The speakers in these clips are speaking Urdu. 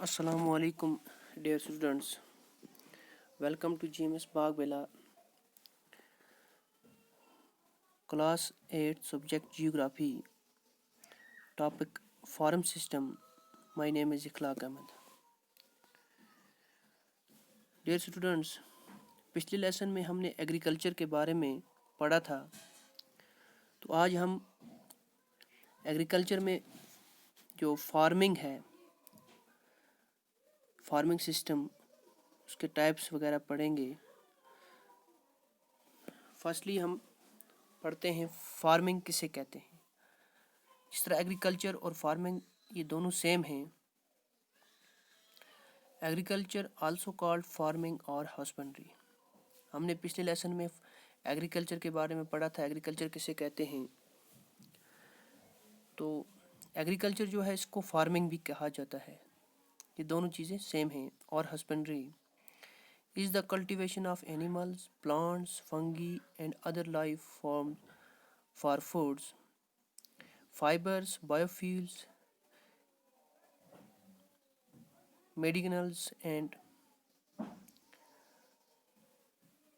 Assalamu alaikum, dear students. Welcome to GMS Bagbela, Class 8, Subject Geography, Topic Farm System. My name is Ikhlaq Ahmed. Dear students, پچھلے لیسن میں ہم نے ایگریکلچر کے بارے میں پڑھا تھا. تو آج ہم ایگریکلچر میں جو فارمنگ ہے، فارمنگ سسٹم، اس کے ٹائپس وغیرہ پڑھیں گے. فرسٹلی ہم پڑھتے ہیں فارمنگ کسے کہتے ہیں. جس طرح ایگریکلچر اور فارمنگ یہ دونوں سیم ہیں. ایگریکلچر آلسو کالڈ فارمنگ اور ہسبنڈری. ہم نے پچھلے لیسن میں ایگریکلچر کے بارے میں پڑھا تھا، ایگریکلچر کسے کہتے ہیں. تو ایگریکلچر جو ہے اس کو فارمنگ بھی کہا جاتا ہے. یہ دونوں چیزیں سیم ہیں. اور husbandry is the cultivation of animals, plants, fungi and other life forms for foods, fibers, biofuels, medicinals and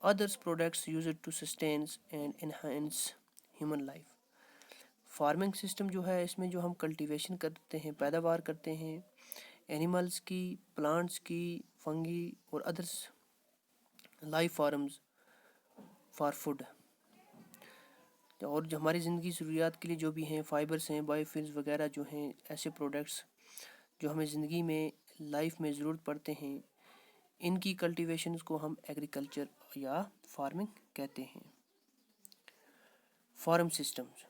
others products used to sustain and enhance human life. Farming system جو ہے اس میں جو ہم کلٹیویشن کرتے ہیں، پیداوار کرتے ہیں اینیملس کی، پلانٹس کی، فنگی اور ادرس لائف فارمز فار فوڈ، اور جو ہماری زندگی ضروریات کے لیے جو بھی ہیں، فائبرس ہیں، بایو فیلز وغیرہ جو ہیں، ایسے پروڈکٹس جو ہمیں زندگی میں لائف میں ضرورت پڑتے ہیں، ان کی کلٹیویشنز کو ہم ایگریکلچر یا فارمنگ کہتے ہیں. فارم سسٹمز،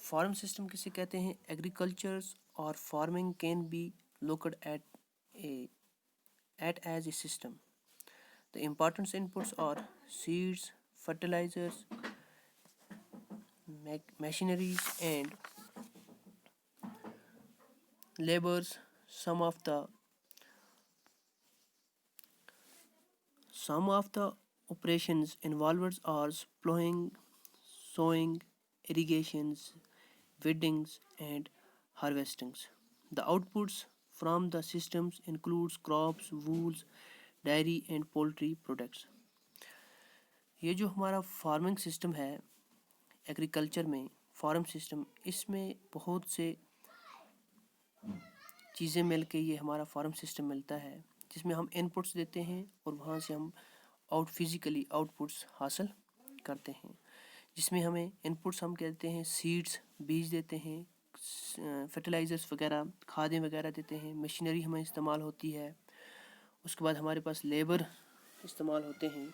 فارم سسٹم کسے کہتے ہیں؟ ایگریکلچرز اور farming can be looked at as a system. The important inputs are seeds, fertilizers, machineries and labors. Some of the operations involved are plowing, sowing, irrigations, weedings and harvestings. The outputs from the systems includes crops, wools, dairy and poultry products. یہ جو ہمارا فارمنگ سسٹم ہے ایگریکلچر میں، فارم سسٹم، اس میں بہت سے چیزیں مل کے یہ ہمارا فارم سسٹم ملتا ہے، جس میں ہم ان پٹس دیتے ہیں اور وہاں سے ہم فزیکلی آؤٹ پٹس حاصل کرتے ہیں. جس میں ہمیں ان پٹس ہم کہتے ہیں سیڈس، بیج دیتے ہیں، فرٹیلائزرس وغیرہ، کھادیں وغیرہ دیتے ہیں، مشینری ہمیں استعمال ہوتی ہے، اس کے بعد ہمارے پاس لیبر استعمال ہوتے ہیں،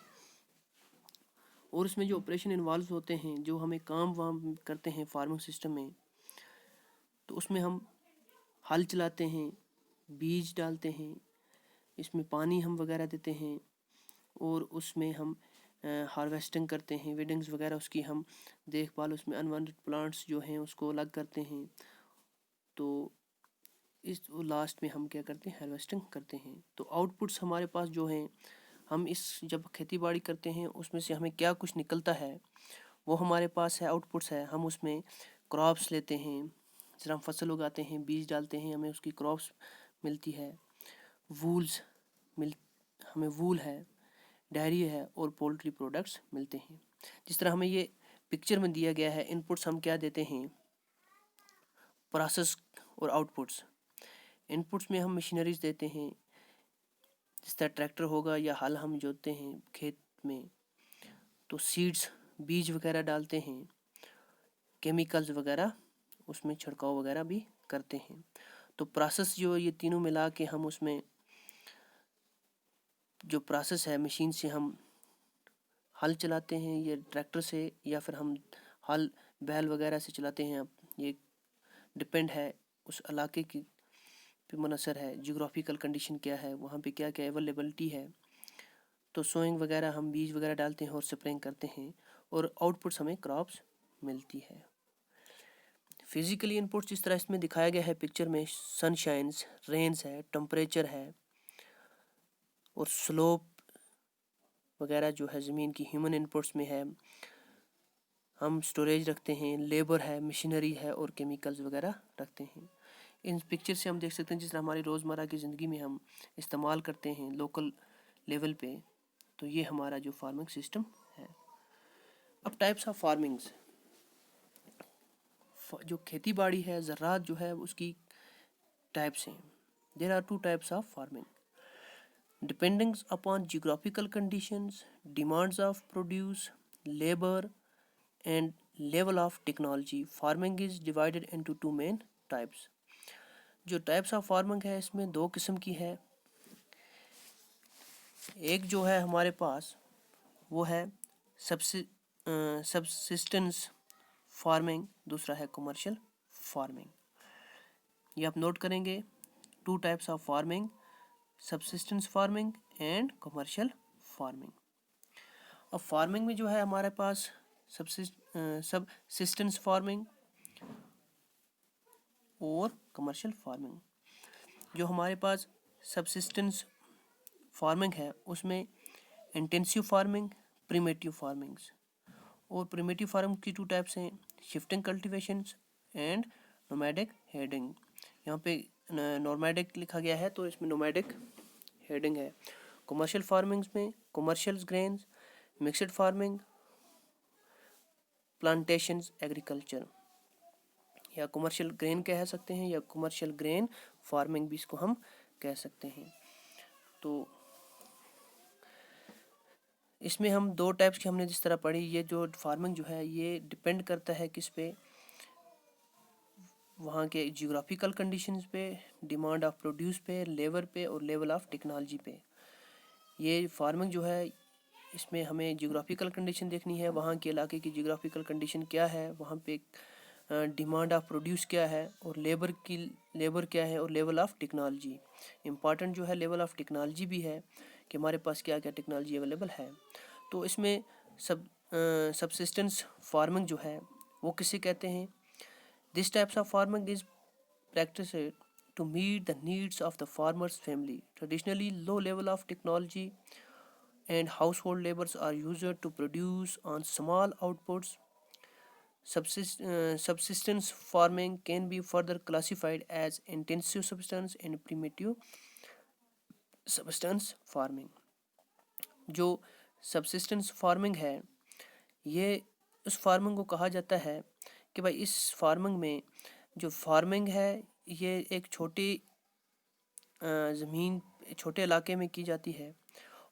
اور اس میں جو آپریشن انوالو ہوتے ہیں، جو ہمیں کام وام کرتے ہیں فارمنگ سسٹم میں، تو اس میں ہم ہل چلاتے ہیں، بیج ڈالتے ہیں، اس میں پانی ہم وغیرہ دیتے ہیں، اور اس میں ہم ہارویسٹنگ کرتے ہیں، ویڈنگز وغیرہ اس کی ہم دیکھ بھال، اس میں انوانٹڈ پلانٹس جو ہیں اس کو الگ کرتے ہیں. تو اس لاسٹ میں ہم کیا کرتے ہیں؟ ہارویسٹنگ کرتے ہیں. تو آؤٹ پٹس ہمارے پاس جو ہیں، ہم اس جب کھیتی باڑی کرتے ہیں اس میں سے ہمیں کیا کچھ نکلتا ہے وہ ہمارے پاس ہے، آؤٹ پٹس ہے. ہم اس میں کراپس لیتے ہیں، جس طرح ہم فصل اگاتے ہیں، بیج ڈالتے ہیں، ہمیں اس کی کراپس ملتی ہے، ہمیں وول ہے، ڈیری ہے اور پولٹری پروڈکٹس ملتے ہیں. جس طرح ہمیں یہ پکچر میں دیا گیا ہے، ان پٹس ہم کیا دیتے ہیں، پروسیس اور آؤٹ پٹس. ان پٹس میں ہم مشینریز دیتے ہیں، جس طرح ٹریکٹر ہوگا یا ہل ہم جوتتے ہیں کھیت میں، تو سیڈس، بیج وغیرہ ڈالتے ہیں، کیمیکلز وغیرہ اس میں چھڑکاؤ وغیرہ بھی کرتے ہیں. تو پروسیس جو یہ تینوں ملا کے ہم اس میں جو پروسیس ہے، مشین سے ہم ہل چلاتے ہیں یا ٹریکٹر سے، یا پھر ہم ہل بیل وغیرہ سے چلاتے ہیں. یہ ڈپینڈ ہے اس علاقے کی پہ منحصر ہے، جغرافیکل کنڈیشن کیا ہے، وہاں پہ کیا کیا اویلیبلٹی ہے. تو سوئنگ وغیرہ ہم بیج وغیرہ ڈالتے ہیں اور سپرینگ کرتے ہیں، اور آؤٹ پٹس ہمیں کراپس ملتی ہے. فزیکلی ان پٹس اس طرح اس میں دکھایا گیا ہے پکچر میں، سن شائنز، رینز ہے، ٹمپریچر ہے، اور سلوپ وغیرہ جو ہے زمین کی ہیومن ان پٹس میں ہے. ہم سٹوریج رکھتے ہیں، لیبر ہے، مشینری ہے اور کیمیکلز وغیرہ رکھتے ہیں. ان پکچر سے ہم دیکھ سکتے ہیں جس طرح ہماری روزمرہ کی زندگی میں ہم استعمال کرتے ہیں لوکل لیول پہ، تو یہ ہمارا جو فارمنگ سسٹم ہے۔ اب ٹائپس آف فارمنگس، جو کھیتی باڑی ہے، زراعت جو ہے اس کی ٹائپس ہیں۔ There are two types of farming depending upon geographical conditions, demands of produce, labour and level of technology. Farming is divided into two main types. جو ٹائپس آف فارمنگ ہے اس میں دو قسم کی ہے۔ ایک جو ہے ہمارے پاس وہ ہے سبسسٹنس فارمنگ، دوسرا ہے کمرشل فارمنگ۔ یہ آپ نوٹ کریں گے، to types of farming, subsistence farming and commercial farming. اب فارمنگ میں جو ہے ہمارے پاس سبسسٹنس فارمنگ اور کمرشل فارمنگ۔ جو ہمارے پاس سبسسٹنس فارمنگ ہے اس میں انٹینسیو فارمنگ، پریمیٹیو فارمنگس، اور پریمیٹیو فارمنگ کی ٹو ٹائپس ہیں، shifting cultivations and nomadic herding. یہاں پہ نومیڈک لکھا گیا ہے تو اس میں نومیڈک ہیڈنگ ہے۔ کمرشل فارمنگز میں commercial grains, mixed farming, plantations agriculture, یا کمرشل گرین کہہ سکتے ہیں یا کمرشل گرین فارمنگ بھی اس کو ہم کہہ سکتے ہیں۔ تو اس میں ہم دو ٹائپس کی ہم نے جس طرح پڑھی، یہ جو فارمنگ جو ہے یہ ڈپینڈ کرتا ہے کس پہ، وہاں کے جیوگرافیکل کنڈیشنز پہ، ڈیمانڈ آف پروڈیوس پہ، لیبر پہ اور لیول آف ٹیکنالوجی پہ۔ یہ فارمنگ جو ہے اس میں ہمیں جیوگرافیکل کنڈیشن دیکھنی ہے، وہاں کے علاقے کی جیوگرافیکل کنڈیشن کیا ہے، وہاں پہ ڈیمانڈ آف پروڈیوس کیا ہے اور لیبر کیا ہے اور لیول آف ٹیکنالوجی۔ امپارٹنٹ جو ہے لیول آف ٹیکنالوجی بھی ہے کہ ہمارے پاس کیا کیا ٹیکنالوجی اویلیبل ہے۔ تو اس میں سبسسٹنس فارمنگ جو ہے وہ کسے کہتے ہیں؟ This types of farming is practiced to meet the needs of the farmer's family. Traditionally, low level of technology and household labors are used to produce on small outputs. Subsistence farming can be further classified as intensive subsistence and primitive subsistence farming. جو سبسسٹنس فارمنگ ہے یہ اس فارمنگ کو کہا جاتا ہے کہ بھائی اس فارمنگ میں جو فارمنگ ہے یہ ایک چھوٹی زمین، چھوٹے علاقے میں کی جاتی ہے،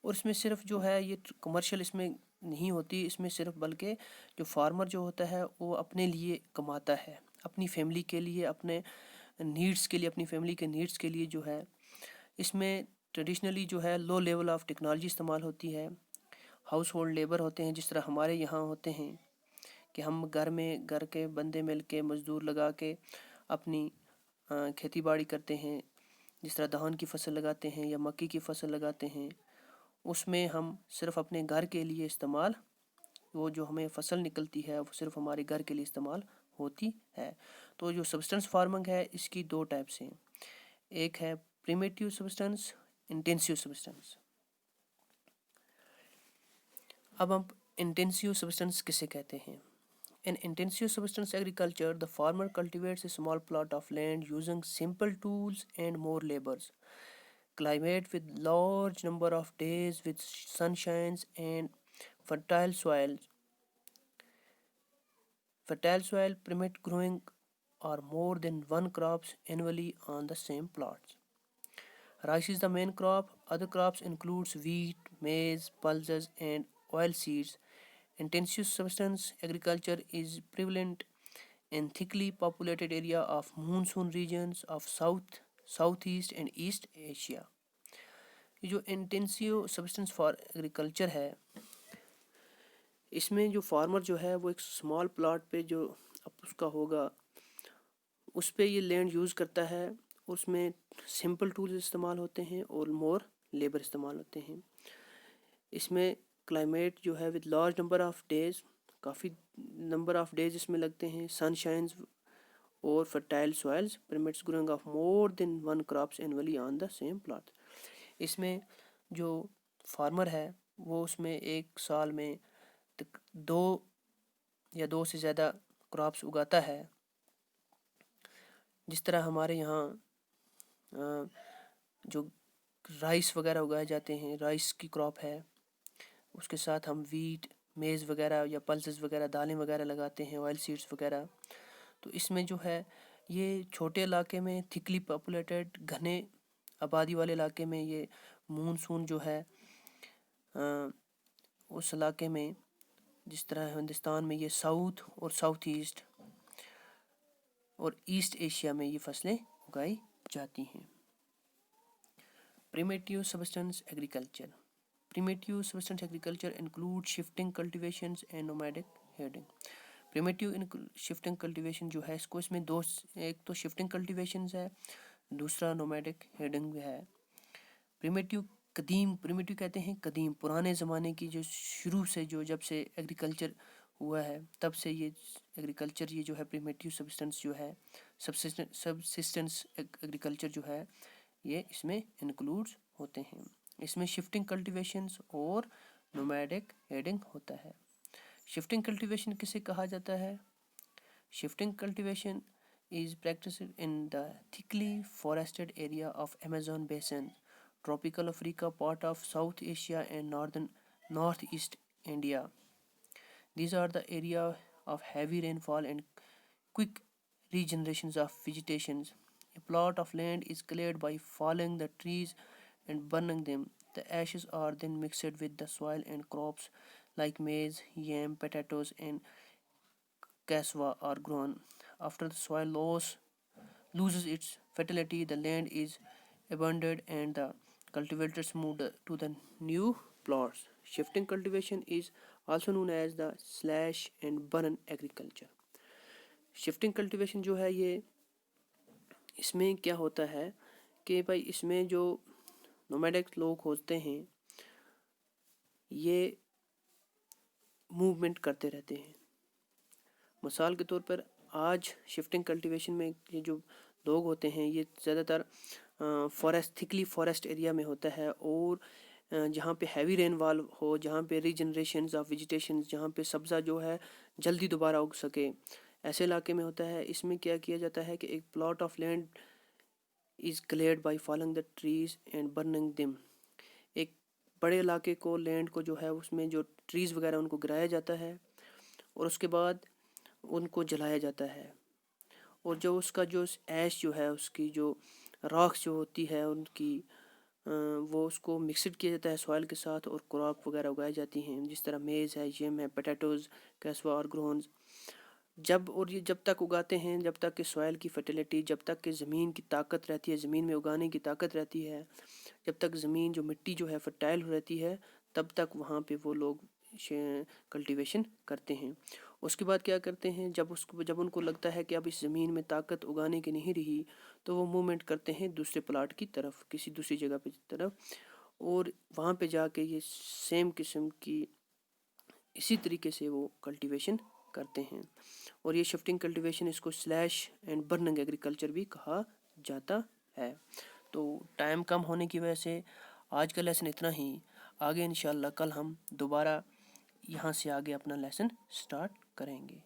اور اس میں صرف جو ہے یہ کمرشل اس میں نہیں ہوتی، اس میں صرف بلکہ جو فارمر جو ہوتا ہے وہ اپنے لیے کماتا ہے، اپنی فیملی کے لیے، اپنے نیڈس کے لیے، اپنی فیملی کے نیڈس کے لیے جو ہے۔ اس میں ٹریڈیشنلی جو ہے لو لیول آف ٹیکنالوجی استعمال ہوتی ہے، ہاؤس ہولڈ لیبر ہوتے ہیں جس طرح ہمارے یہاں ہوتے ہیں کہ ہم گھر کے بندے مل کے مزدور لگا کے اپنی کھیتی باڑی کرتے ہیں، جس طرح دھان کی فصل لگاتے ہیں یا مکئی کی فصل لگاتے ہیں، اس میں ہم صرف اپنے گھر کے لیے استعمال، وہ جو ہمیں فصل نکلتی ہے وہ صرف ہمارے گھر کے لیے استعمال ہوتی ہے۔ تو جو سبسٹنس فارمنگ ہے اس کی دو ٹائپس ہیں، ایک ہے پریمیٹیو سبسٹنس، انٹینسیو سبسٹنس۔ اب ہم انٹینسیو سبسٹنس کسے کہتے ہیں؟ In intensive subsistence agriculture, the farmer cultivates a small plot of land using simple tools and more labors. Climate with large number of days with sunshines and fertile soil. Fertile soil permit growing or more than one crops annually on the same plots. Rice is the main crop. Other crops includes wheat, maize, pulses, and oil seeds. Intensive subsistence agriculture is prevalent in thickly populated area of monsoon regions of South, Southeast and East Asia. یہ جو انٹینسیو سبسٹنس فار ایگریکلچر ہے اس میں جو فارمر جو ہے وہ ایک اسمال پلاٹ پہ جو اس کا ہوگا اس پہ یہ لینڈ یوز کرتا ہے، اس میں سمپل ٹولز استعمال ہوتے ہیں اور مور لیبر استعمال ہوتے ہیں۔ اس میں کلائمیٹ جو ہے with large number of days, کافی نمبر آف ڈیز اس میں لگتے ہیں، سن شائنز اور fertile soils permits growing of more than one crops annually on the same plot. اس میں جو فارمر ہے وہ اس میں ایک سال میں دو یا دو سے زیادہ کراپس اگاتا ہے، جس طرح ہمارے یہاں جو رائس وغیرہ اگائے جاتے ہیں، رائس کی کراپ ہے، اس کے ساتھ ہم ویٹ، میز وغیرہ یا پلسز وغیرہ، دالیں وغیرہ لگاتے ہیں، آئل سیڈس وغیرہ. تو اس میں جو ہے یہ چھوٹے علاقے میں تھکلی پاپولیٹڈ گھنے آبادی والے علاقے میں یہ مونسون جو ہے اس علاقے میں، جس طرح ہندوستان میں یہ ساؤتھ اور ساؤتھ ایسٹ اور ایسٹ ایشیا میں یہ فصلیں اگائی جاتی ہیں. Primitive substance agriculture. Primitive subsistence agriculture includes shifting cultivations and nomadic herding. Primitive shifting cultivation جو ہے اس میں دو، ایک تو shifting cultivations ہے، دوسرا nomadic herding بھی ہے. پریمیٹیو کہتے ہیں قدیم، پرانے زمانے کی، جو شروع سے جب سے ایگریکلچر ہوا ہے تب سے یہ ایگریکلچر، یہ جو ہے پریمیٹیو سبسٹنس جو ہے، سبسسٹنس ایگریکلچر جو ہے، یہ اس میں انکلوڈ ہوتے ہیں. اس میں شفٹنگ کلٹیویشنز اور نومیڈک ہیڈنگ ہوتا ہے. شفٹنگ کلٹیویشن کسے کہا جاتا ہے؟ Shifting cultivation is practiced in the thickly forested area of Amazon basin, tropical Africa, part of South Asia and northeast India. These are the area of heavy rainfall and quick regenerations of vegetation. A plot of land is cleared by falling the trees and burning them. The ashes are then mixed with the soil and crops like maize, yam, potatoes, and cassava are grown. After the soil loses its fertility, the land is abandoned and the cultivators move to the new plots. Shifting cultivation is also known as the slash and burn agriculture. Shifting cultivation جو ہے یہ، اس میں کیا ہوتا ہے کہ بھائی اس میں جو نومیڈک لوگ ہوتے ہیں یہ موومنٹ کرتے رہتے ہیں. مثال کے طور پر آج شفٹنگ کلٹیویشن میں یہ جو لوگ ہوتے ہیں یہ زیادہ تر تھکلی فارسٹ ایریا میں ہوتا ہے، اور جہاں پہ ہیوی رین وال ہو، جہاں پہ ریجنریشنز آف ویجیٹیشن، جہاں پہ سبزہ جو ہے جلدی دوبارہ اگ سکے، ایسے علاقے میں ہوتا ہے. اس میں کیا کیا جاتا ہے کہ ایک plot of land is cleared by falling the trees and burning them. ایک بڑے علاقے کو، لینڈ کو جو ہے اس میں جو ٹریز وغیرہ ان کو گرایا جاتا ہے اور اس کے بعد ان کو جلایا جاتا ہے. اور جو اس کا جو ایش جو ہے، اس کی جو راکھ جو ہوتی ہے ان کی، وہ اس کو مکسڈ کیا جاتا ہے سوائل کے ساتھ اور کراپ وغیرہ اگائی جاتی ہیں، جس طرح میز ہے، یم ہے، پوٹیٹوز، کیسوا اور گرونز. یہ جب تک اگاتے ہیں، جب تک کہ سوائل کی فرٹیلیٹی، جب تک کہ زمین کی طاقت رہتی ہے، زمین میں اگانے کی طاقت رہتی ہے، جب تک زمین جو مٹی جو ہے فرٹائل رہتی ہے، تب تک وہاں پہ وہ لوگ کلٹیویشن کرتے ہیں. اس کے بعد کیا کرتے ہیں، جب ان کو لگتا ہے کہ اب اس زمین میں طاقت اگانے کی نہیں رہی، تو وہ موومنٹ کرتے ہیں دوسرے پلاٹ کی طرف، کسی دوسری جگہ پہ طرف، اور وہاں پہ جا کے یہ سیم قسم کی اسی طریقے سے وہ کلٹیویشن کرتے ہیں. اور یہ شفٹنگ کلٹیویشن، اس کو سلیش اینڈ برننگ ایگریکلچر بھی کہا جاتا ہے. تو ٹائم کم ہونے کی وجہ سے آج کا لیسن اتنا ہی. آگے انشاءاللہ کل ہم دوبارہ یہاں سے آگے اپنا لیسن سٹارٹ کریں گے.